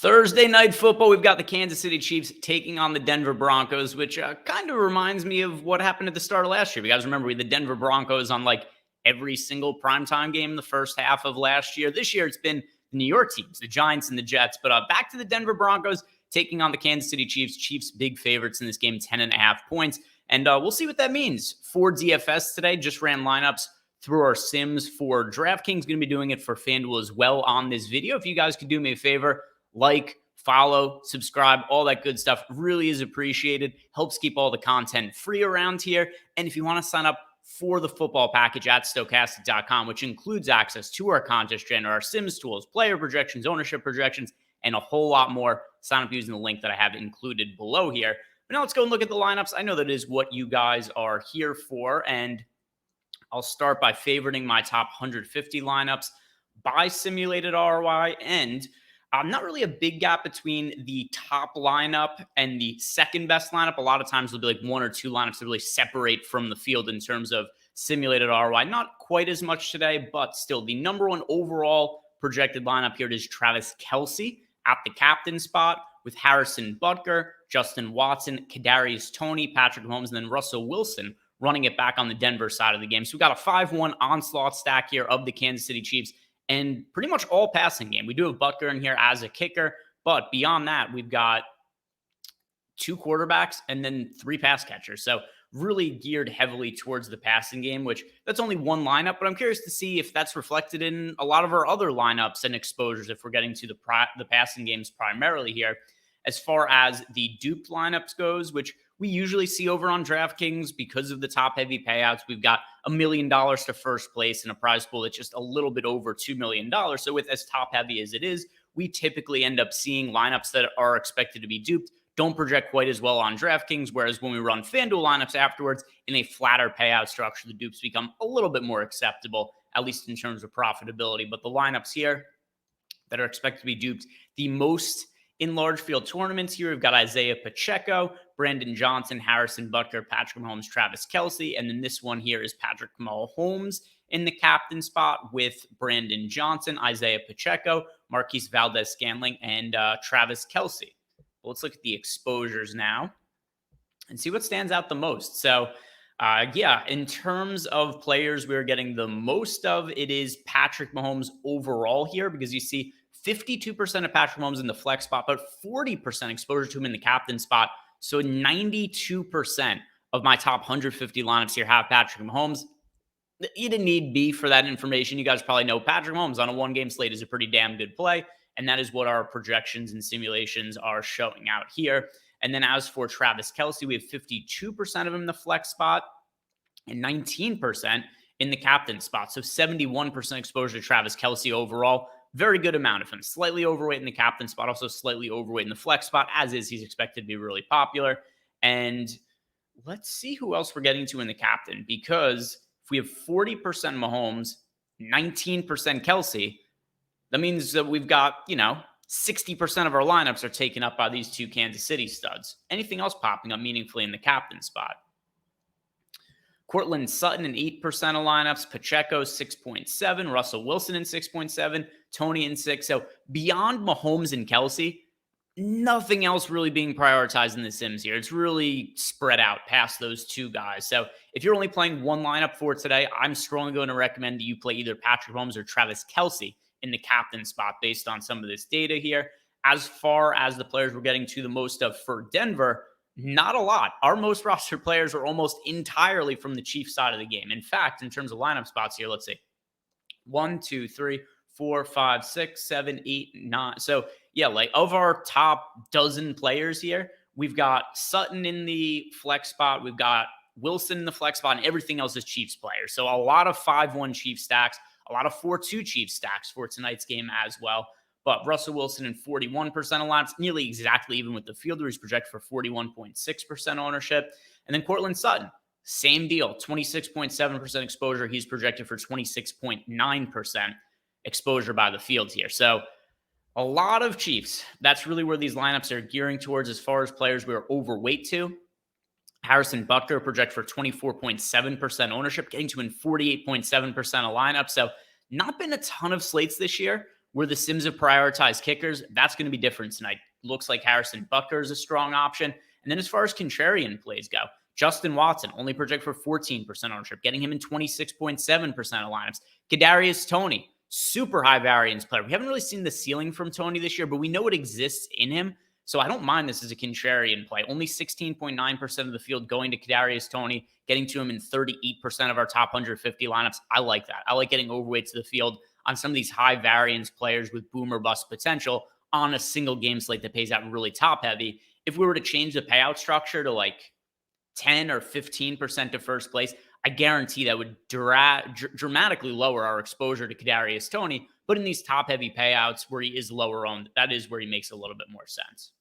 Thursday night football, we've got the Kansas City Chiefs taking on the Denver Broncos, which kind of reminds me of what happened at the start of last year. You guys remember we had the Denver Broncos on like every single primetime game in the first half of last year. This year, it's been the New York teams, the Giants and the Jets. But back to the Denver Broncos taking on the Kansas City Chiefs. Chiefs big favorites in this game, 10.5 points. And we'll see what that means for DFS today. Just ran lineups through our sims for DraftKings. Going to be doing it for FanDuel as well on this video. If you guys could do me a favor, like, follow, subscribe, all that good stuff really is appreciated. Helps keep all the content free around here. And if you want to sign up for the football package at Stokastic.com, which includes access to our contest generator, our Sims tools, player projections, ownership projections, and a whole lot more, sign up using the link that I have included below here. But now let's go and look at the lineups. I know that is what you guys are here for, and I'll start by favoriting my top 150 lineups by simulated ROI, and not really a big gap between the top lineup and the second best lineup. A lot of times there'll be like one or two lineups that really separate from the field in terms of simulated ROI. Not quite as much today, but still the number one overall projected lineup here is Travis Kelce at the captain spot with Harrison Butker, Justin Watson, Kadarius Toney, Patrick Mahomes, and then Russell Wilson running it back on the Denver side of the game. So we've got a 5-1 onslaught stack here of the Kansas City Chiefs, and pretty much all passing game. We do have Butker in here as a kicker, but beyond that, we've got 2 quarterbacks and then 3 pass catchers. So really geared heavily towards the passing game, which that's only one lineup, but I'm curious to see if that's reflected in a lot of our other lineups and exposures if we're getting to the passing games primarily here. As far as the duped lineups goes, which we usually see over on DraftKings because of the top-heavy payouts. We've got $1 million to first place in a prize pool that's just a little bit over $2 million. So with as top-heavy as it is, we typically end up seeing lineups that are expected to be duped don't project quite as well on DraftKings, whereas when we run FanDuel lineups afterwards in a flatter payout structure, the dupes become a little bit more acceptable, at least in terms of profitability. But the lineups here that are expected to be duped the most in large field tournaments here, we've got Isaiah Pacheco, Brandon Johnson, Harrison Butker, Patrick Mahomes, Travis Kelce. And then this one here is Patrick Mahomes in the captain spot with Brandon Johnson, Isaiah Pacheco, Marquise Valdez-Scantling, and Travis Kelce. Let's look at the exposures now and see what stands out the most. So, in terms of players we're getting the most of, it is Patrick Mahomes overall here, because you see 52% of Patrick Mahomes in the flex spot, but 40% exposure to him in the captain spot. So 92% of my top 150 lineups here have Patrick Mahomes. You didn't need B for that information. You guys probably know Patrick Mahomes on a one-game slate is a pretty damn good play, and that is what our projections and simulations are showing out here. And then as for Travis Kelce, we have 52% of him in the flex spot and 19% in the captain spot. So 71% exposure to Travis Kelce overall. Very good amount of him. Slightly overweight in the captain spot, also slightly overweight in the flex spot, as is he's expected to be really popular. And let's see who else we're getting to in the captain, because if we have 40% Mahomes, 19% Kelce, that means that we've got, 60% of our lineups are taken up by these 2 Kansas City studs. Anything else popping up meaningfully in the captain spot? Courtland Sutton in 8% of lineups, Pacheco 6.7, Russell Wilson in 6.7, Toney in 6. So beyond Mahomes and Kelce, nothing else really being prioritized in the Sims here. It's really spread out past those 2 guys. So if you're only playing one lineup for today, I'm strongly going to recommend that you play either Patrick Mahomes or Travis Kelce in the captain spot based on some of this data here. As far as the players we're getting to the most of for Denver, not a lot. Our most roster players are almost entirely from the Chiefs side of the game. In fact, in terms of lineup spots here, let's see. 1, 2, 3, 4, 5, 6, 7, 8, 9. So like of our top dozen players here, we've got Sutton in the flex spot. We've got Wilson in the flex spot, and everything else is Chiefs players. So a lot of 5-1 Chiefs stacks, a lot of 4-2 Chiefs stacks for tonight's game as well. But Russell Wilson in 41% of lineups, nearly exactly even with the fielder. He's projected for 41.6% ownership. And then Courtland Sutton, same deal, 26.7% exposure. He's projected for 26.9% exposure by the field here. So a lot of Chiefs. That's really where these lineups are gearing towards as far as players we are overweight to. Harrison Butker projected for 24.7% ownership, getting to in 48.7% of lineup. So not been a ton of slates this year where the Sims have prioritized kickers, that's going to be different tonight. Looks like Harrison Butker is a strong option. And then as far as contrarian plays go, Justin Watson only project for 14% ownership, getting him in 26.7% of lineups. Kadarius Toney, super high variance player. We haven't really seen the ceiling from Toney this year, but we know it exists in him. So I don't mind this as a contrarian play. Only 16.9% of the field going to Kadarius Toney, getting to him in 38% of our top 150 lineups. I like that. I like getting overweight to the field on some of these high variance players with boom or bust potential on a single game slate that pays out really top heavy. If we were to change the payout structure to like 10 or 15% to first place, I guarantee that would dramatically lower our exposure to Kadarius Toney. But in these top heavy payouts where he is lower owned, that is where he makes a little bit more sense.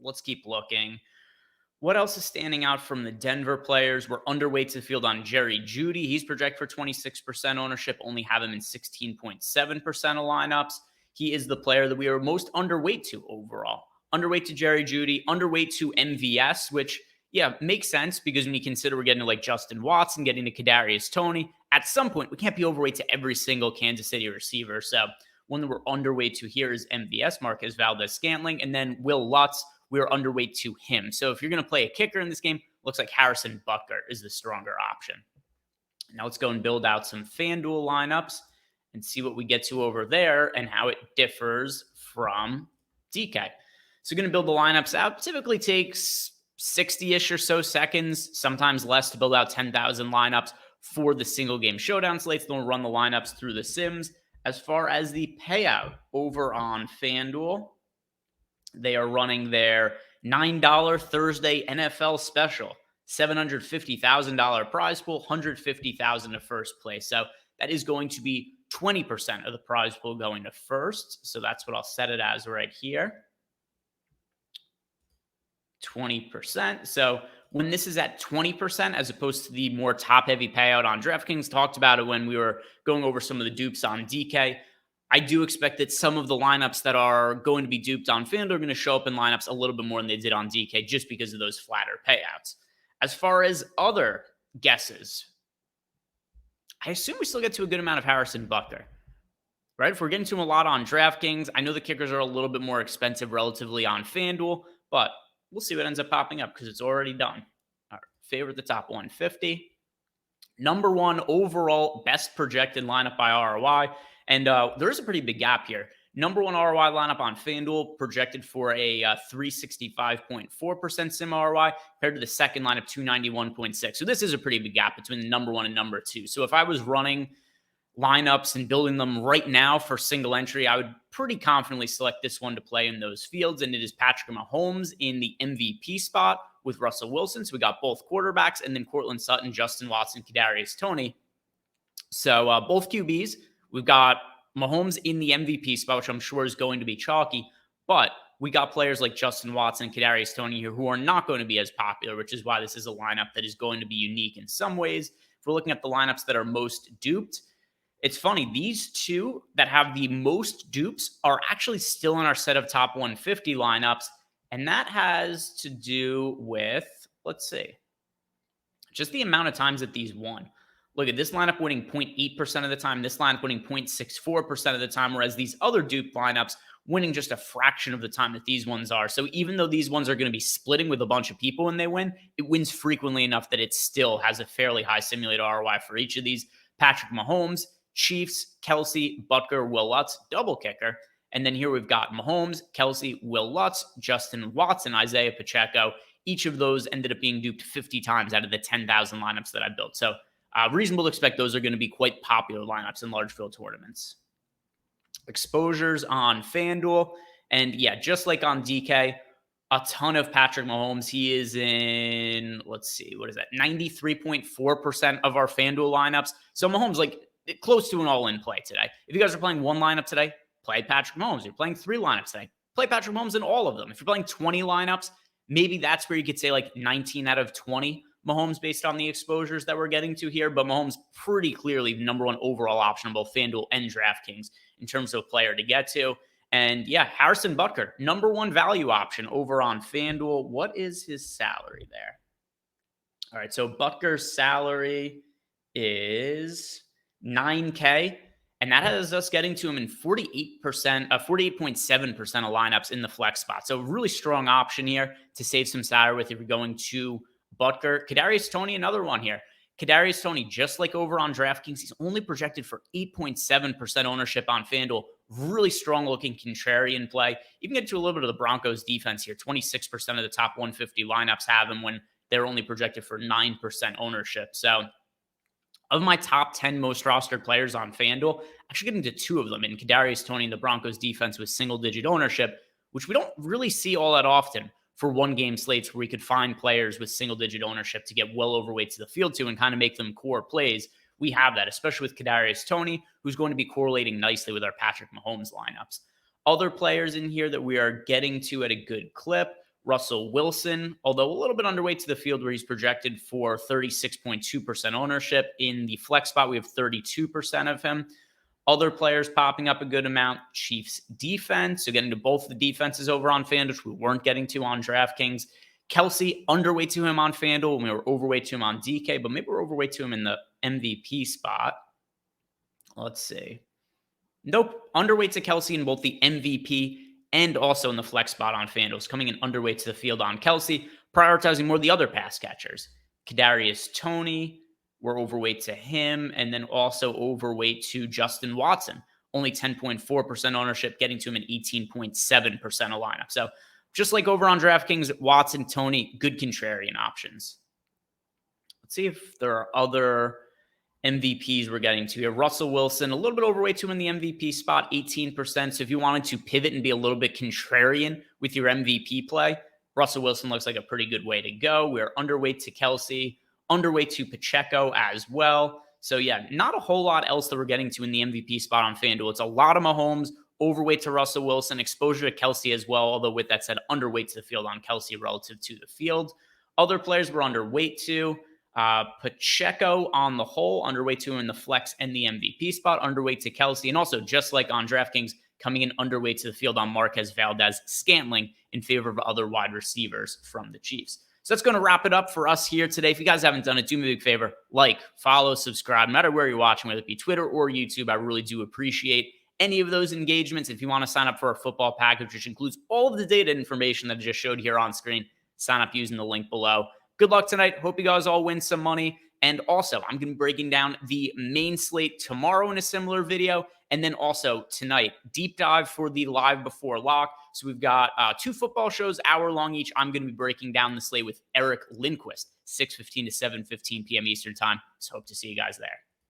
Let's keep looking. What else is standing out from the Denver players? We're underweight to the field on Jerry Jeudy. He's projected for 26% ownership, only have him in 16.7% of lineups. He is the player that we are most underweight to overall. Underweight to Jerry Jeudy, underweight to MVS, which, yeah, makes sense because when you consider we're getting to like Justin Watson, getting to Kadarius Toney, at some point we can't be overweight to every single Kansas City receiver. So one that we're underweight to here is MVS, Marquez Valdes-Scantling, and then Will Lutz, we're underweight to him. So if you're going to play a kicker in this game, looks like Harrison Butker is the stronger option. Now let's go and build out some FanDuel lineups and see what we get to over there and how it differs from DK. So going to build the lineups out. Typically takes 60-ish or so seconds, sometimes less, to build out 10,000 lineups for the single game showdown slates. Then we'll run the lineups through the Sims. As far as the payout over on FanDuel, they are running their $9 Thursday NFL special, $750,000 prize pool, $150,000 to first place. So that is going to be 20% of the prize pool going to first. So that's what I'll set it as right here. 20%. So when this is at 20%, as opposed to the more top heavy payout on DraftKings, talked about it when we were going over some of the dupes on DK. I do expect that some of the lineups that are going to be duped on FanDuel are going to show up in lineups a little bit more than they did on DK just because of those flatter payouts. As far as other guesses, I assume we still get to a good amount of Harrison Butker, right? If we're getting to him a lot on DraftKings, I know the kickers are a little bit more expensive relatively on FanDuel, but we'll see what ends up popping up because it's already done. All right, favorite the top 150. Number one overall best projected lineup by ROI. And there is a pretty big gap here. Number one ROI lineup on FanDuel projected for a 365.4% sim ROI compared to the second lineup, 291.6. So this is a pretty big gap between the number one and number two. So if I was running lineups and building them right now for single entry, I would pretty confidently select this one to play in those fields. And it is Patrick Mahomes in the MVP spot with Russell Wilson. So we got both quarterbacks, and then Courtland Sutton, Justin Watson, Kadarius Toney. So both QBs. We've got Mahomes in the MVP spot, which I'm sure is going to be chalky, but we got players like Justin Watson and Kadarius Toney here who are not going to be as popular, which is why this is a lineup that is going to be unique in some ways. If we're looking at the lineups that are most duped, it's funny, these two that have the most dupes are actually still in our set of top 150 lineups, and that has to do with, let's see, just the amount of times that these won. Look at this lineup winning 0.8% of the time, this lineup winning 0.64% of the time, whereas these other dupe lineups winning just a fraction of the time that these ones are. So even though these ones are going to be splitting with a bunch of people when they win, it wins frequently enough that it still has a fairly high simulated ROI for each of these. Patrick Mahomes, Chiefs, Kelsey, Butker, Will Lutz, double kicker. And then here we've got Mahomes, Kelsey, Will Lutz, Justin Watson, Isaiah Pacheco. Each of those ended up being duped 50 times out of the 10,000 lineups that I built. So reasonable to expect those are going to be quite popular lineups in large field tournaments. Exposures on FanDuel. And yeah, just like on DK, a ton of Patrick Mahomes. He is in, let's see, what is that? 93.4% of our FanDuel lineups. So Mahomes, like, close to an all-in play today. If you guys are playing one lineup today, play Patrick Mahomes. If you're playing three lineups today, play Patrick Mahomes in all of them. If you're playing 20 lineups, maybe that's where you could say like 19 out of 20 Mahomes based on the exposures that we're getting to here. But Mahomes pretty clearly the number one overall option on both FanDuel and DraftKings in terms of player to get to. And yeah, Harrison Butker, number one value option over on FanDuel. What is his salary there? All right, so Butker's salary is $9K. And that has us getting to him in 48%, 48.7% of lineups in the flex spot. So really strong option here to save some salary with if you're going to Butker. Kadarius Toney, another one here. Kadarius Toney, just like over on DraftKings, he's only projected for 8.7% ownership on FanDuel. Really strong looking contrarian play. You can get to a little bit of the Broncos defense here. 26% of the top 150 lineups have him when they're only projected for 9% ownership. So of my top 10 most rostered players on FanDuel, actually getting to two of them in Kadarius Toney and the Broncos defense with single-digit ownership, which we don't really see all that often for one-game slates where we could find players with single-digit ownership to get well overweight to the field to and kind of make them core plays. We have that, especially with Kadarius Toney, who's going to be correlating nicely with our Patrick Mahomes lineups. Other players in here that we are getting to at a good clip, Russell Wilson, although a little bit underweight to the field where he's projected for 36.2% ownership. In the flex spot, we have 32% of him. Other players popping up a good amount. Chiefs defense, so getting to both the defenses over on FanDuel, which we weren't getting to on DraftKings. Kelsey, underweight to him on FanDuel, and we were overweight to him on DK, but maybe we're overweight to him in the MVP spot. Let's see. Nope, underweight to Kelsey in both the MVP and also in the flex spot on FanDuel. It's coming in underweight to the field on Kelsey, prioritizing more the other pass catchers. Kadarius Toney, we're overweight to him, and then also overweight to Justin Watson. Only 10.4% ownership, getting to him in 18.7% of lineup. So just like over on DraftKings, Watson, Toney, good contrarian options. Let's see if there are other MVPs we're getting to here. Russell Wilson, a little bit overweight to him in the MVP spot, 18%. So if you wanted to pivot and be a little bit contrarian with your MVP play, Russell Wilson looks like a pretty good way to go. We're underweight to Kelsey, underweight to Pacheco as well. So yeah, not a whole lot else that we're getting to in the MVP spot on FanDuel. It's a lot of Mahomes, overweight to Russell Wilson, exposure to Kelsey as well. Although with that said, underweight to the field on Kelsey relative to the field. Other players we're underweight to. Pacheco on the whole, underweight to him in the flex and the MVP spot, underweight to Kelsey, and also just like on DraftKings, coming in underweight to the field on Marquez Valdez-Scantling in favor of other wide receivers from the Chiefs. So that's going to wrap it up for us here today. If you guys haven't done it, do me a big favor, like, follow, subscribe, no matter where you're watching, whether it be Twitter or YouTube. I really do appreciate any of those engagements. If you want to sign up for our football package, which includes all of the data information that I just showed here on screen, sign up using the link below. Good luck tonight. Hope you guys all win some money. And also, I'm going to be breaking down the main slate tomorrow in a similar video. And then also tonight, deep dive for the live before lock. So we've got two football shows, hour long each. I'm going to be breaking down the slate with Eric Lindquist, 6:15 to 7:15 p.m. Eastern time. So hope to see you guys there.